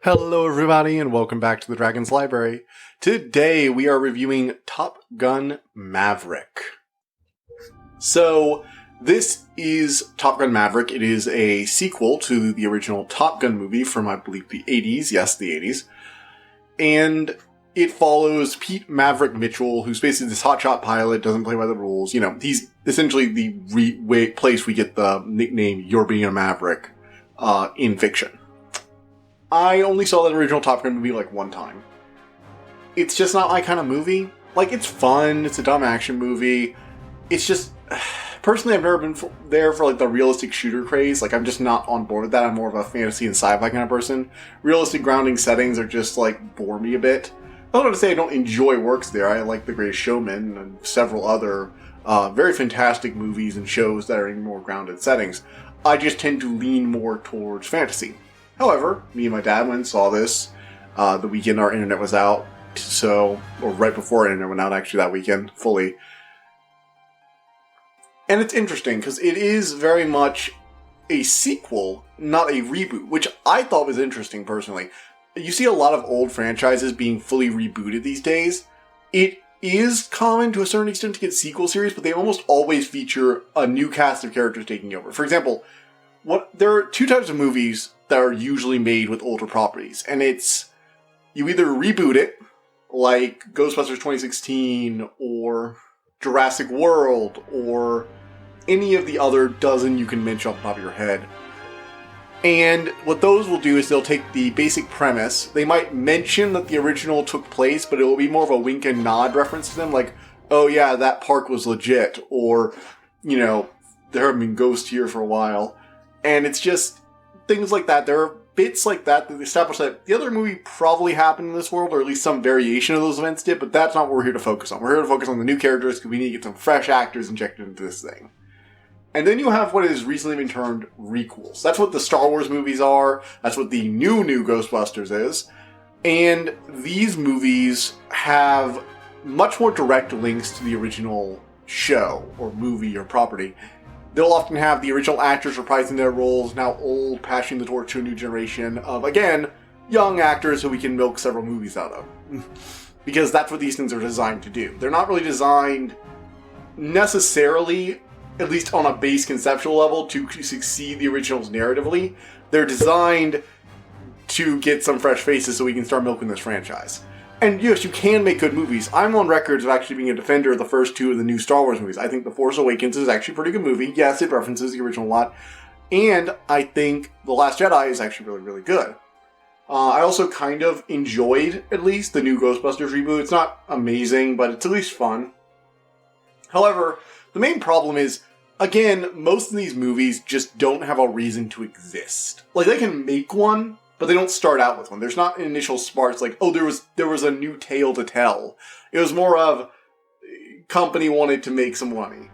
Hello everybody and welcome back to the Dragon's Library. Today we are reviewing Top Gun Maverick. So this is Top Gun Maverick. It is a sequel to the original Top Gun movie from I believe the 80s. Yes, the 80s. And it follows Pete Maverick Mitchell, who's basically this hotshot pilot, doesn't play by the rules. You know, he's essentially the place we get the nickname You're Being a Maverick in fiction. I only saw that original Top Gun movie like one time. It's just not my kind of movie. Like, it's fun, it's a dumb action movie. It's just, personally, I've never been there for like the realistic shooter craze. Like, I'm just not on board with that. I'm more of a fantasy and sci-fi kind of person. Realistic grounding settings are just like, bore me a bit. I don't want to say I don't enjoy works there. I like The Greatest Showman and several other very fantastic movies and shows that are in more grounded settings. I just tend to lean more towards fantasy. However, me and my dad went and saw this the weekend our internet was out, or right before our internet went out, actually, that weekend, fully. And it's interesting, because it is very much a sequel, not a reboot, which I thought was interesting, personally. You see a lot of old franchises being fully rebooted these days. It is common to a certain extent to get sequel series, but they almost always feature a new cast of characters taking over. For example, there are two types of movies that are usually made with older properties, and it's you either reboot it, like Ghostbusters 2016, or Jurassic World, or any of the other dozen you can mention off the top of your head. And what those will do is they'll take the basic premise, they might mention that the original took place, but it will be more of a wink and nod reference to them, like, oh yeah, that park was legit, or, you know, there have been ghosts here for a while. And it's just things like that. There are bits like that establish that the other movie probably happened in this world, or at least some variation of those events did, but that's not what we're here to focus on. We're here to focus on the new characters because we need to get some fresh actors injected into this thing. And then you have what has recently been termed requels. That's what the Star Wars movies are. That's what the new Ghostbusters is. And these movies have much more direct links to the original show, or movie, or property. They'll often have the original actors reprising their roles, now old, passing the torch to a new generation of, again, young actors who we can milk several movies out of. Because that's what these things are designed to do. They're not really designed necessarily, at least on a base conceptual level, to succeed the originals narratively. They're designed to get some fresh faces so we can start milking this franchise. And yes, you can make good movies. I'm on record of actually being a defender of the first two of the new Star Wars movies. I think The Force Awakens is actually a pretty good movie. Yes, it references the original a lot. And I think The Last Jedi is actually really, really good. I also kind of enjoyed, at least, the new Ghostbusters reboot. It's not amazing, but it's at least fun. However, the main problem is, again, most of these movies just don't have a reason to exist. Like, they can make one, but they don't start out with one. There's not an initial sparks like, oh, there was a new tale to tell. It was more of, company wanted to make some money.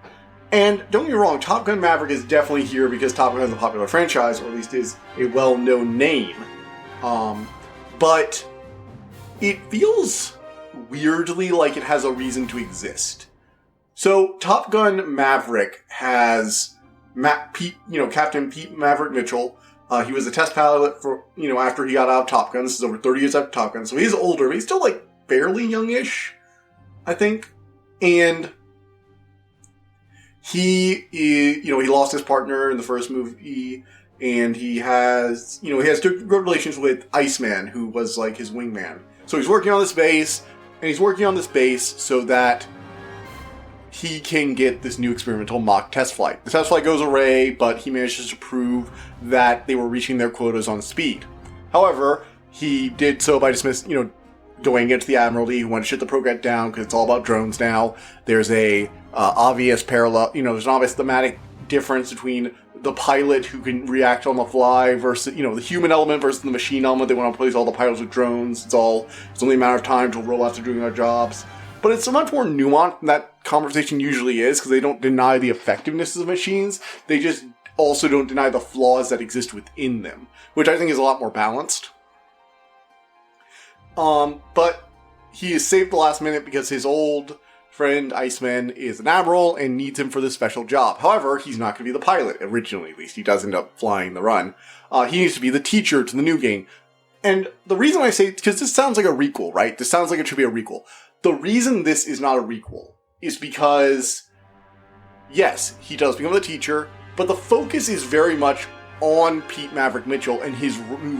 And don't get me wrong, Top Gun Maverick is definitely here because Top Gun is a popular franchise, or at least is a well-known name. But it feels weirdly like it has a reason to exist. So Top Gun Maverick has Captain Pete Maverick Mitchell. He was a test pilot for, after he got out of Top Gun. This is over 30 years after Top Gun. So he's older, but he's still, like, fairly youngish, I think. And he lost his partner in the first movie, and he has good relations with Iceman, who was, like, his wingman. So he's working on this base, so that he can get this new experimental mock test flight. The test flight goes awry, but he manages to prove that they were reaching their quotas on speed. However, he did so by going into the Admiralty, who wanted to shut the program down because it's all about drones now. There's a obvious parallel, there's an obvious thematic difference between the pilot who can react on the fly versus, the human element versus the machine element. They want to replace all the pilots with drones. It's only a matter of time until robots are doing their jobs. But it's so much more nuanced than that conversation usually is, because they don't deny the effectiveness of machines. They just also don't deny the flaws that exist within them, which I think is a lot more balanced. But he is saved the last minute because his old friend Iceman is an admiral and needs him for this special job. However, he's not going to be the pilot, originally at least. He does end up flying the run. He needs to be the teacher to the new gang. And the reason I say, because this sounds like a requel, right? This sounds like it should be a requel. The reason this is not a requel is because, yes, he does become the teacher, but the focus is very much on Pete Maverick Mitchell and his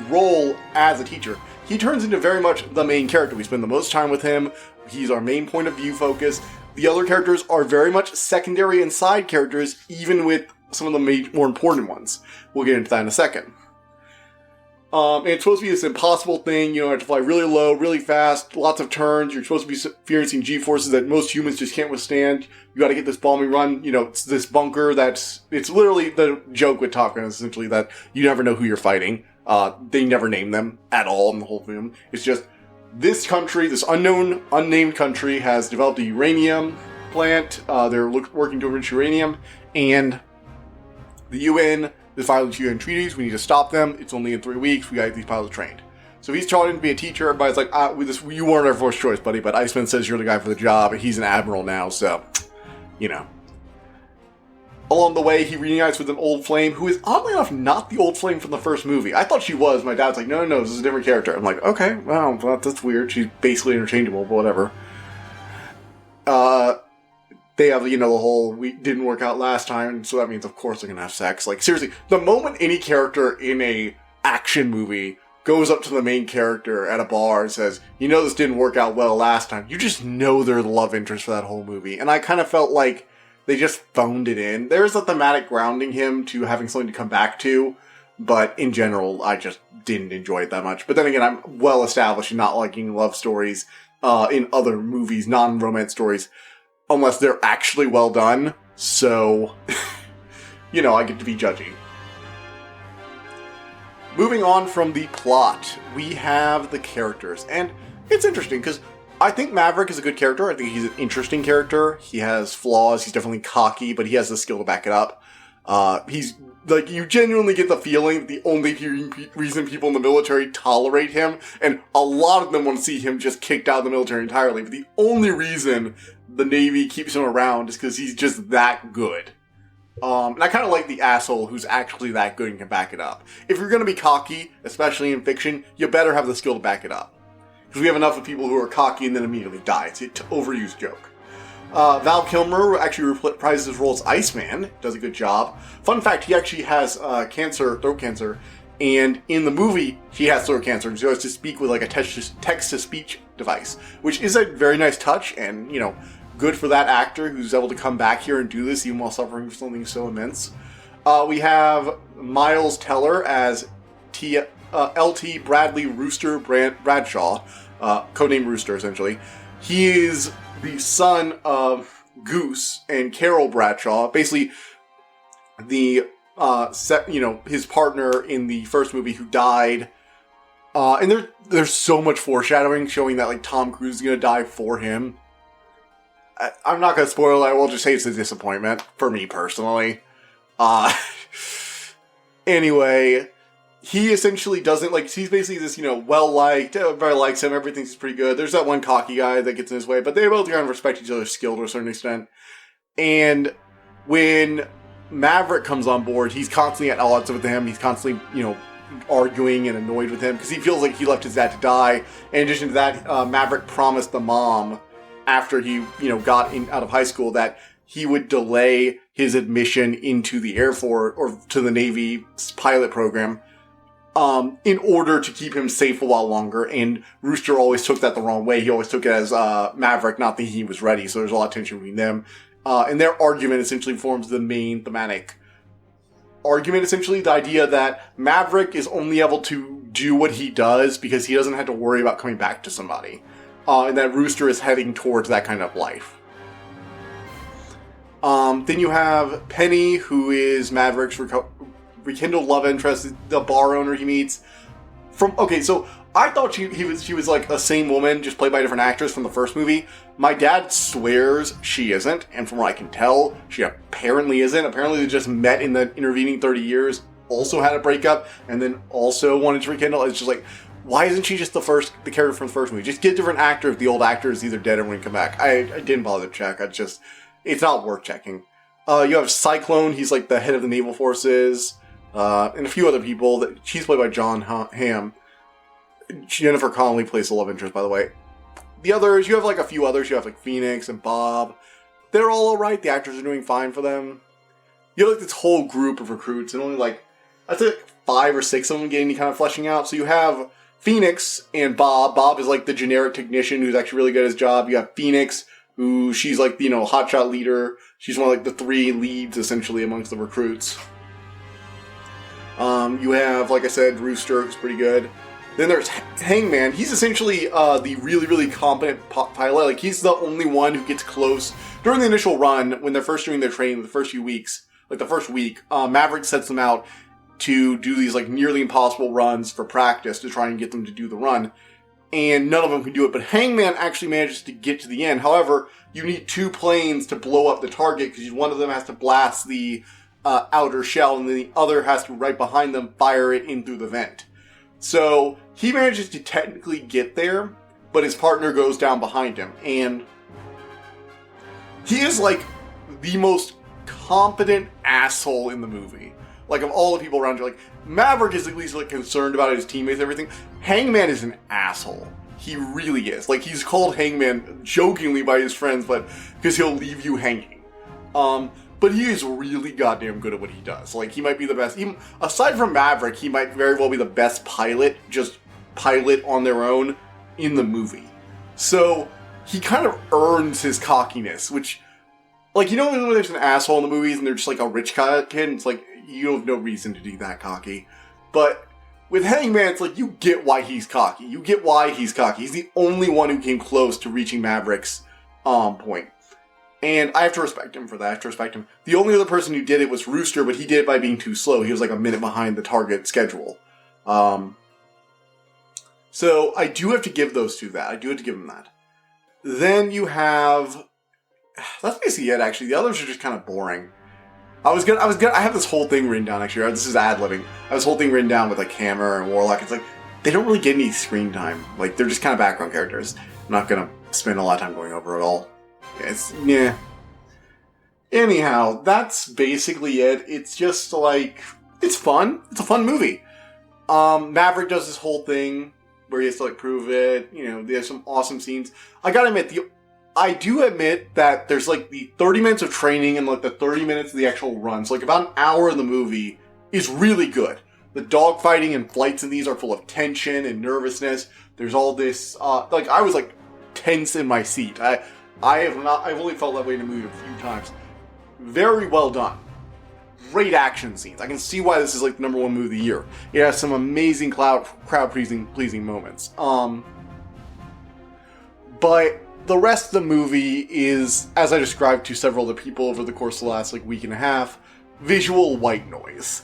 role as a teacher. He turns into very much the main character. We spend the most time with him. He's our main point of view focus. The other characters are very much secondary and side characters, even with some of the more important ones. We'll get into that in a second. And it's supposed to be this impossible thing, you have to fly really low, really fast, lots of turns. You're supposed to be experiencing G-forces that most humans just can't withstand. You gotta get this bombing run, it's this bunker it's literally the joke with Top Gun is essentially that you never know who you're fighting. They never name them at all in the whole film. It's just, this country, this unnamed country has developed a uranium plant. They're working to enrich uranium, and the UN, the violent UN treaties, we need to stop them. It's only in 3 weeks. We got these pilots trained. So he's trying to be a teacher. Everybody's like, you weren't our first choice, buddy, but Iceman says you're the guy for the job, and he's an admiral now, so, Along the way, he reunites with an old flame, who is, oddly enough, not the old flame from the first movie. I thought she was. My dad's like, no, this is a different character. I'm like, okay, well, that's weird. She's basically interchangeable, but whatever. They have, the whole, we didn't work out last time, so that means, of course, they're gonna have sex. Like, seriously, the moment any character in a action movie goes up to the main character at a bar and says, this didn't work out well last time, you just know they're the love interest for that whole movie. And I kind of felt like they just phoned it in. There's a thematic grounding him to having something to come back to, but in general, I just didn't enjoy it that much. But then again, I'm well established in not liking love stories in other movies, non-romance stories, unless they're actually well done. So, I get to be judgy. Moving on from the plot, we have the characters. And it's interesting, because I think Maverick is a good character. I think he's an interesting character. He has flaws. He's definitely cocky, but he has the skill to back it up. He's, you genuinely get the feeling that the only reason people in the military tolerate him, and a lot of them want to see him just kicked out of the military entirely, but the only reason the Navy keeps him around is because he's just that good. And I kind of like the asshole who's actually that good and can back it up. If you're going to be cocky, especially in fiction, you better have the skill to back it up. Because we have enough of people who are cocky and then immediately die. It's an overused joke. Val Kilmer actually reprises his role as Iceman. Does a good job. Fun fact, he actually has throat cancer. And in the movie, he has throat cancer. And so he has to speak with like a text-to-speech device. Which is a very nice touch and, good for that actor who's able to come back here and do this even while suffering from something so immense. We have Miles Teller as LT Bradley Rooster Bradshaw, codename Rooster, essentially. He is the son of Goose and Carol Bradshaw, basically the his partner in the first movie who died. And there's so much foreshadowing showing that like Tom Cruise is gonna die for him. I'm not gonna spoil it. I will just say it's a disappointment for me personally. Anyway, he essentially doesn't he's basically this, well liked, everybody likes him, everything's pretty good. There's that one cocky guy that gets in his way, but they both kind of respect each other's skill to a certain extent. And when Maverick comes on board, he's constantly at odds with him. He's constantly, arguing and annoyed with him because he feels like he left his dad to die. In addition to that, Maverick promised the mom after he, got out of high school that he would delay his admission into the Air Force or to the Navy pilot program in order to keep him safe a while longer. And Rooster always took that the wrong way. He always took it as Maverick not thinking he was ready. So there's a lot of tension between them. And their argument essentially forms the main thematic argument, essentially the idea that Maverick is only able to do what he does because he doesn't have to worry about coming back to somebody. And that Rooster is heading towards that kind of life. Then you have Penny, who is Maverick's rekindled love interest, the bar owner he meets. So I thought she was like a same woman, just played by a different actress from the first movie. My dad swears she isn't, and from what I can tell, she apparently isn't. Apparently they just met in the intervening 30 years, also had a breakup, and then also wanted to rekindle. It's just like, why isn't she just the character from the first movie? Just get a different actor if the old actor is either dead or when he come back. I didn't bother to check. It's not worth checking. You have Cyclone, he's like the head of the naval forces, and a few other people. She's played by John Hamm. Jennifer Connelly plays the love interest, by the way. The others, you have like a few others. You have like Phoenix and Bob. They're all alright. The actors are doing fine for them. You have like this whole group of recruits, and only like, I'd say like 5 or 6 of them get any kind of fleshing out. So you have Phoenix and Bob. Bob is like the generic technician who's actually really good at his job. You have Phoenix, who she's like, you know, hotshot leader. She's one of like the 3 leads essentially amongst the recruits. You have, like I said, Rooster, who's pretty good. Then there's Hangman. He's essentially the really, really competent pilot. Like, he's the only one who gets close. During the initial run, when they're first doing their training, the first few weeks, like the first week, Maverick sets them out to do these, like, nearly impossible runs for practice to try and get them to do the run. And none of them can do it. But Hangman actually manages to get to the end. However, you need 2 planes to blow up the target, because one of them has to blast the outer shell, and then the other has to, right behind them, fire it in through the vent. So he manages to technically get there, but his partner goes down behind him. And he is like the most competent asshole in the movie. Like, of all the people around you, like, Maverick is at least like concerned about his teammates and everything. Hangman is an asshole. He really is. Like, he's called Hangman jokingly by his friends, but because he'll leave you hanging. But he is really goddamn good at what he does. Like, he might be the best. Even aside from Maverick, he might very well be the best pilot, just pilot on their own, in the movie. So, he kind of earns his cockiness, which, like, you know when there's an asshole in the movies and they're just like a rich kid, and it's like, you have no reason to be that cocky. But with Hangman, it's like, you get why he's cocky. You get why he's cocky. He's the only one who came close to reaching Maverick's point. And I have to respect him for that. I have to respect him. The only other person who did it was Rooster, but he did it by being too slow. He was like a minute behind the target schedule. So I do have to give those two that. I do have to give them that. Then you have... That's basically it, actually. The others are just kind of boring. I have this whole thing written down, actually. This is ad-libbing. I have this whole thing written down with, like, Hammer and Warlock. It's like, they don't really get any screen time. Like, they're just kind of background characters. I'm not gonna spend a lot of time going over it all. Yeah. Anyhow, that's basically it. It's just like, it's fun. It's a fun movie. Maverick does this whole thing where he has to like prove it. You know, there's some awesome scenes. I gotta admit, I do admit that there's like the 30 minutes of training and like the 30 minutes of the actual run. So like about an hour of the movie is really good. The dogfighting and flights in these are full of tension and nervousness. There's all this, like I was like tense in my seat. I've only felt that way in a movie a few times. Very well done. Great action scenes. I can see why this is like the #1 movie of the year. It has some amazing crowd-pleasing moments. But the rest of the movie is, as I described to several other people over the course of the last like week and a half, visual white noise.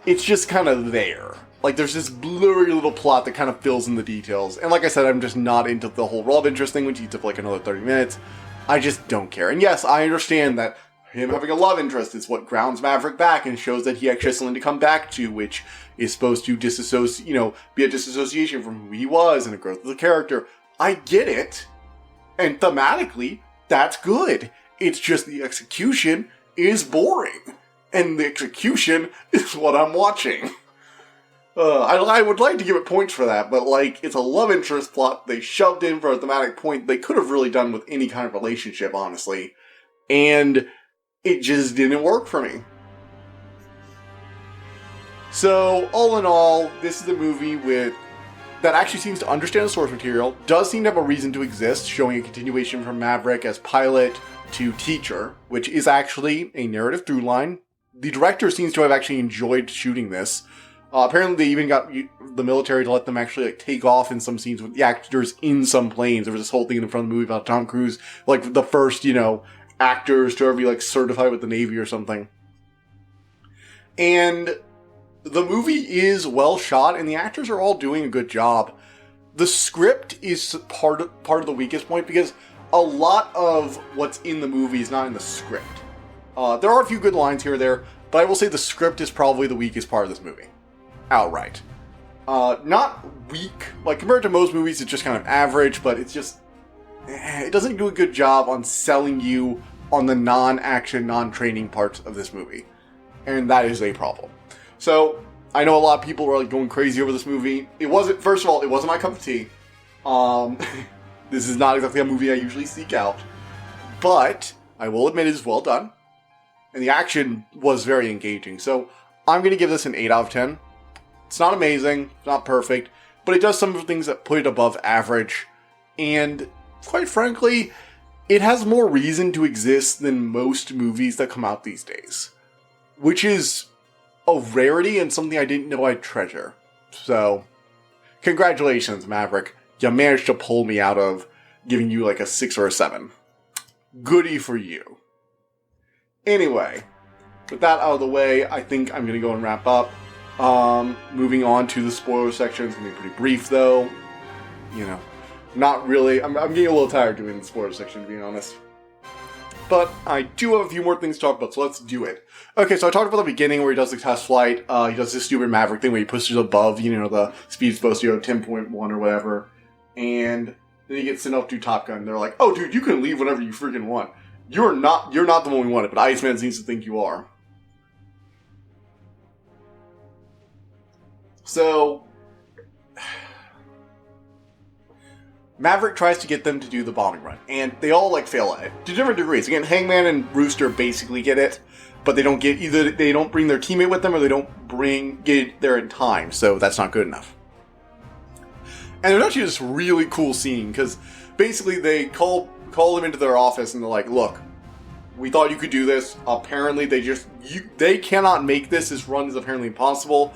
It's just kind of there. Like, there's this blurry little plot that kind of fills in the details. And like I said, I'm just not into the whole love interest thing, which eats up like another 30 minutes. I just don't care. And yes, I understand that him having a love interest is what grounds Maverick back and shows that he actually has something to come back to, which is supposed to be a disassociation from who he was and a growth of the character. I get it. And thematically, that's good. It's just the execution is boring. And the execution is what I'm watching. I would like to give it points for that, but like, it's a love interest plot they shoved in for a thematic point they could have really done with any kind of relationship, honestly. And it just didn't work for me. So, all in all, this is a movie that actually seems to understand the source material, does seem to have a reason to exist, showing a continuation from Maverick as pilot to teacher, which is actually a narrative through line. The director seems to have actually enjoyed shooting this. Apparently they even got the military to let them actually like take off in some scenes with the actors in some planes. There was this whole thing in the front of the movie about Tom Cruise, like the first, actors to ever be like certified with the Navy or something. And the movie is well shot and the actors are all doing a good job. The script is part of the weakest point because a lot of what's in the movie is not in the script. There are a few good lines here or there, but I will say the script is probably the weakest part of this movie. Outright. Not weak. Like, compared to most movies, it's just kind of average, but it's just... it doesn't do a good job on selling you on the non-action, non-training parts of this movie. And that is a problem. So, I know a lot of people were like going crazy over this movie. It wasn't, first of all, it wasn't my cup of tea. This is not exactly a movie I usually seek out. But I will admit it is well done. And the action was very engaging. So I'm going to give this an 8 out of 10. It's not amazing, it's not perfect, but it does some of the things that put it above average. And quite frankly, it has more reason to exist than most movies that come out these days. Which is a rarity and something I didn't know I'd treasure. So, congratulations, Maverick. You managed to pull me out of giving you like a 6 or a 7. Goody for you. Anyway, with that out of the way, I think I'm going to go and wrap up. Moving on to the spoiler section. It's going to be pretty brief, though. You know, not really. I'm getting a little tired doing the spoiler section, to be honest. But I do have a few more things to talk about, so let's do it. Okay, so I talked about the beginning where he does the test flight. He does this stupid Maverick thing where he pushes above, you know, the speed supposed to go 10.1 or whatever. And then he gets sent off to Top Gun. They're like, oh, dude, you can leave whenever you freaking want. You're not the one we wanted, but Iceman seems to think you are. So, Maverick tries to get them to do the bombing run, and they all, like, fail at it, to different degrees. Again, Hangman and Rooster basically get it, but they don't get, either they don't bring their teammate with them, or they don't get there in time, so that's not good enough. And there's actually this really cool scene, because basically they call them into their office, and they're like, look, we thought you could do this. Apparently they cannot make this. This run is apparently impossible.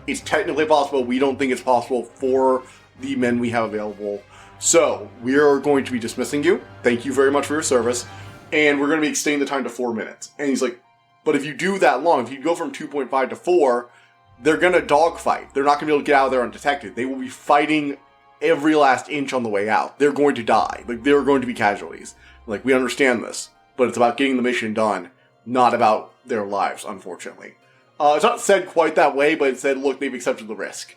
It's technically possible. We don't think it's possible for the men we have available. So, we are going to be dismissing you. Thank you very much for your service. And we're going to be extending the time to 4 minutes. And he's like, but if you do that long, if you go from 2.5 to 4, they're going to dogfight. They're not going to be able to get out of there undetected. They will be fighting every last inch on the way out. They're going to die. Like, there are going to be casualties. Like, we understand this. But it's about getting the mission done, not about their lives, unfortunately. It's not said quite that way, but it said, look, they've accepted the risk.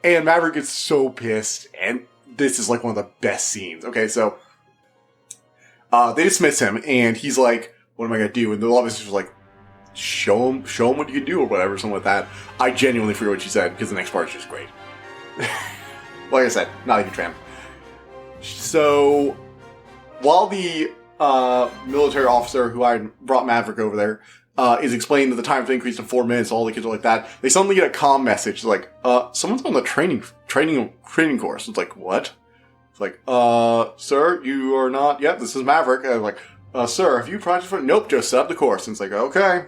And Maverick gets so pissed, and this is like one of the best scenes. Okay, so they dismiss him, and he's like, what am I going to do? And the officer's like, show him what you can do, or whatever, something like that. I genuinely forget what she said, because the next part is just great. Like I said, not a huge fan. So, while the military officer who I brought Maverick over there is explaining that the time's increased to 4 minutes, all the kids are like that, they suddenly get a comm message like, someone's on the training course. It's like, what? It's like, sir, you are not, yep, this is Maverick. And I'm like, sir, have you practiced for it? Nope, just set up the course. And it's like, okay.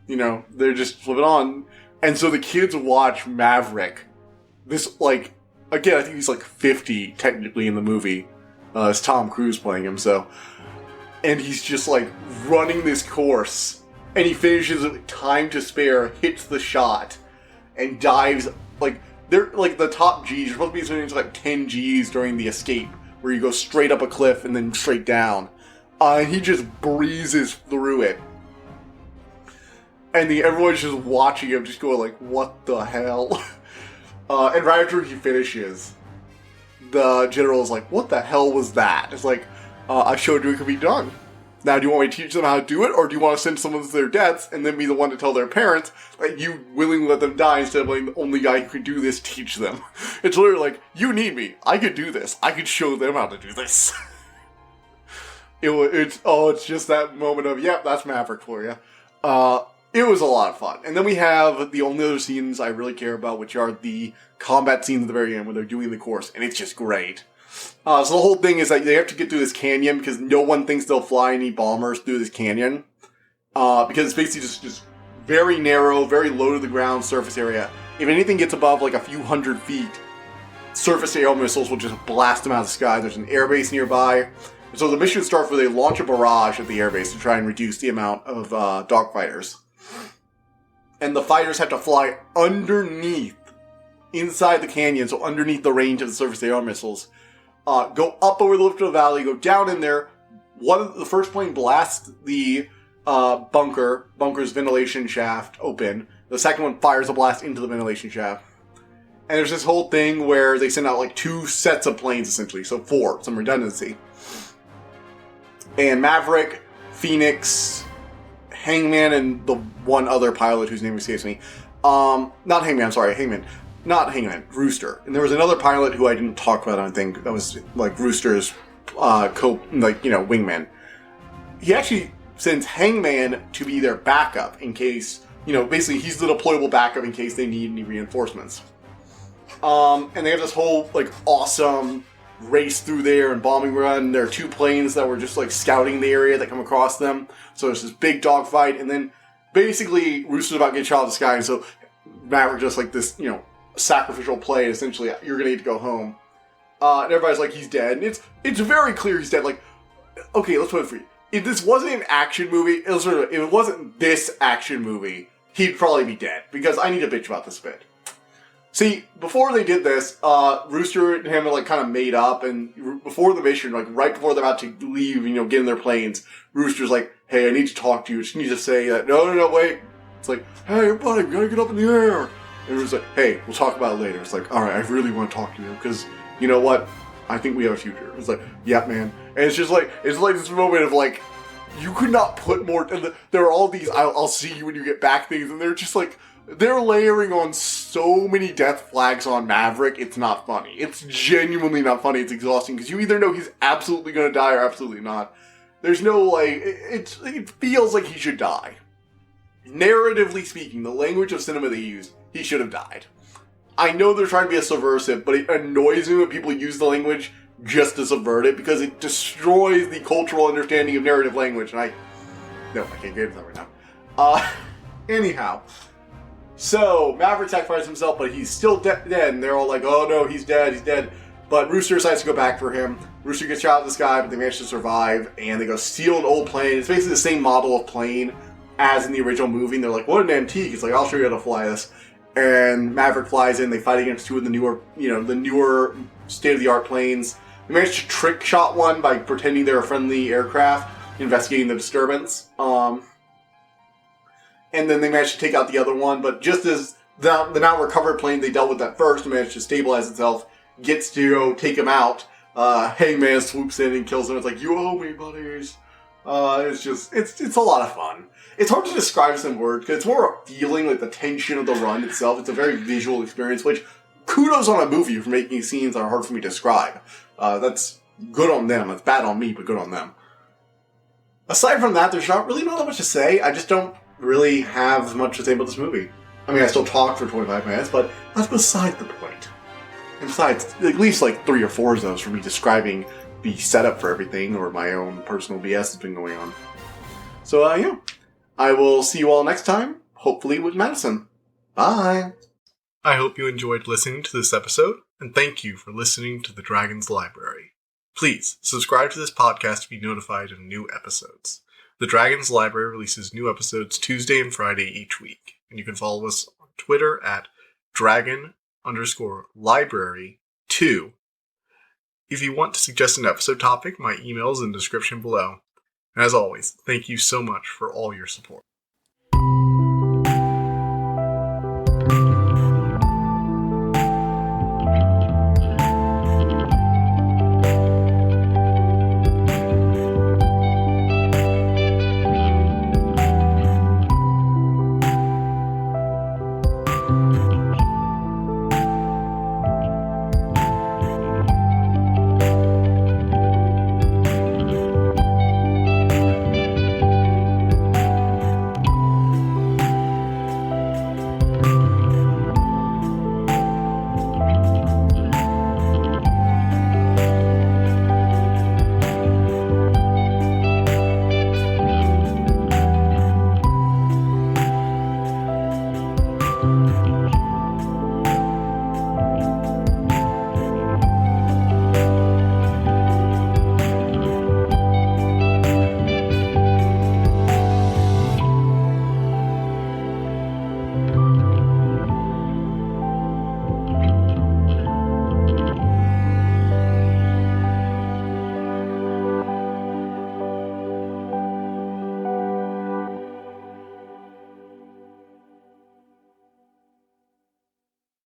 You know, they're just flipping on. And so the kids watch Maverick. This, like, again, I think he's like 50 technically in the movie. It's Tom Cruise playing him, so. And he's just like running this course. And he finishes with time to spare, hits the shot, and dives. Like, they're like the top G's. You're supposed to be spending like 10 G's during the escape, where you go straight up a cliff and then straight down. And he just breezes through it. And everyone's just watching him, just going like, what the hell? And right after he finishes, the general is like, what the hell was that? It's like, I showed you it could be done. Now, do you want me to teach them how to do it, or do you want to send someone to their deaths and then be the one to tell their parents that you willingly let them die instead of letting the only guy who could do this teach them? It's literally like, you need me. I could do this. I could show them how to do this. It's just that moment of, yep, that's Maverick for you. It was a lot of fun. And then we have the only other scenes I really care about, which are the combat scenes at the very end where they're doing the course, and it's just great. So the whole thing is that they have to get through this canyon because no one thinks they'll fly any bombers through this canyon. Because it's basically just very narrow, very low to the ground surface area. If anything gets above like a few hundred feet, surface air missiles will just blast them out of the sky. There's an airbase nearby. So the mission starts where they launch a barrage at the airbase to try and reduce the amount of dogfighters. And the fighters have to fly underneath, inside the canyon, so underneath the range of the surface air missiles. Go up over the lift of the valley, go down in there. The first plane blasts the bunker's ventilation shaft open. The second one fires a blast into the ventilation shaft. And there's this whole thing where they send out like 2 sets of planes, essentially. So 4, some redundancy. And Maverick, Phoenix, Hangman, and the one other pilot whose name escapes me, Not Hangman, I'm sorry, Hangman. Not Hangman, Rooster. And there was another pilot who I didn't talk about, I don't think. That was, like, Rooster's, wingman. He actually sends Hangman to be their backup in case, basically he's the deployable backup in case they need any reinforcements. And they have this whole, like, awesome race through there and bombing run. There are 2 planes that were just, like, scouting the area that come across them. So there's this big dogfight, and then basically Rooster's about to get shot out of the sky, and so Maverick just, like, this, sacrificial play, essentially, you're gonna need to go home. And everybody's like, he's dead. And it's very clear he's dead. Like, okay, let's put it for you. If this wasn't an action movie, if it wasn't this action movie, he'd probably be dead. Because I need to bitch about this a bit. See, before they did this, Rooster and him are, like, kind of made up, and before the mission, like, right before they're about to leave, get in their planes, Rooster's like, hey, I need to talk to you. I just need to say that, no, wait. It's like, hey, buddy, we gotta get up in the air. And Rooster's like, hey, we'll talk about it later. It's like, alright, I really want to talk to you, because, you know what? I think we have a future. It's like, yeah, man. And it's just like, it's like this moment of, like, you could not put more, and there are all these, I'll see you when you get back things, and they're just like, they're layering on so many death flags on Maverick, it's not funny. It's genuinely not funny. It's exhausting, because you either know he's absolutely going to die or absolutely not. There's no, like, it feels like he should die. Narratively speaking, the language of cinema they use, he should have died. I know they're trying to be a subversive, but it annoys me when people use the language just to subvert it, because it destroys the cultural understanding of narrative language, and I can't get into that right now. Anyhow. So, Maverick sacrifices himself, but he's still dead, and they're all like, oh no, he's dead. But Rooster decides to go back for him. Rooster gets shot out of the sky, but they manage to survive, and they go steal an old plane. It's basically the same model of plane as in the original movie, and they're like, what an antique. It's like, I'll show you how to fly this. And Maverick flies in, they fight against 2 of the newer state-of-the-art planes. They manage to trick shot one by pretending they're a friendly aircraft, investigating the disturbance. And then they managed to take out the other one, but just as the now recovered plane they dealt with that first managed to stabilize itself, gets to go take him out, Hangman swoops in and kills him. It's like, you owe me, buddies. It's a lot of fun. It's hard to describe this in words, because it's more a feeling, like the tension of the run itself. It's a very visual experience, which kudos on a movie for making scenes that are hard for me to describe. That's good on them. It's bad on me, but good on them. Aside from that, there's not that much to say. I just don't really have much to say about this movie. I mean, I still talk for 25 minutes, but that's beside the point. And besides, at least like 3 or 4 of those for me describing the setup for everything, or my own personal BS that's been going on. So, yeah. I will see you all next time, hopefully with Madison. Bye! I hope you enjoyed listening to this episode, and thank you for listening to The Dragon's Library. Please, subscribe to this podcast to be notified of new episodes. The Dragon's Library releases new episodes Tuesday and Friday each week, and you can follow us on Twitter at dragon_library2. If you want to suggest an episode topic, my email is in the description below. And as always, thank you so much for all your support.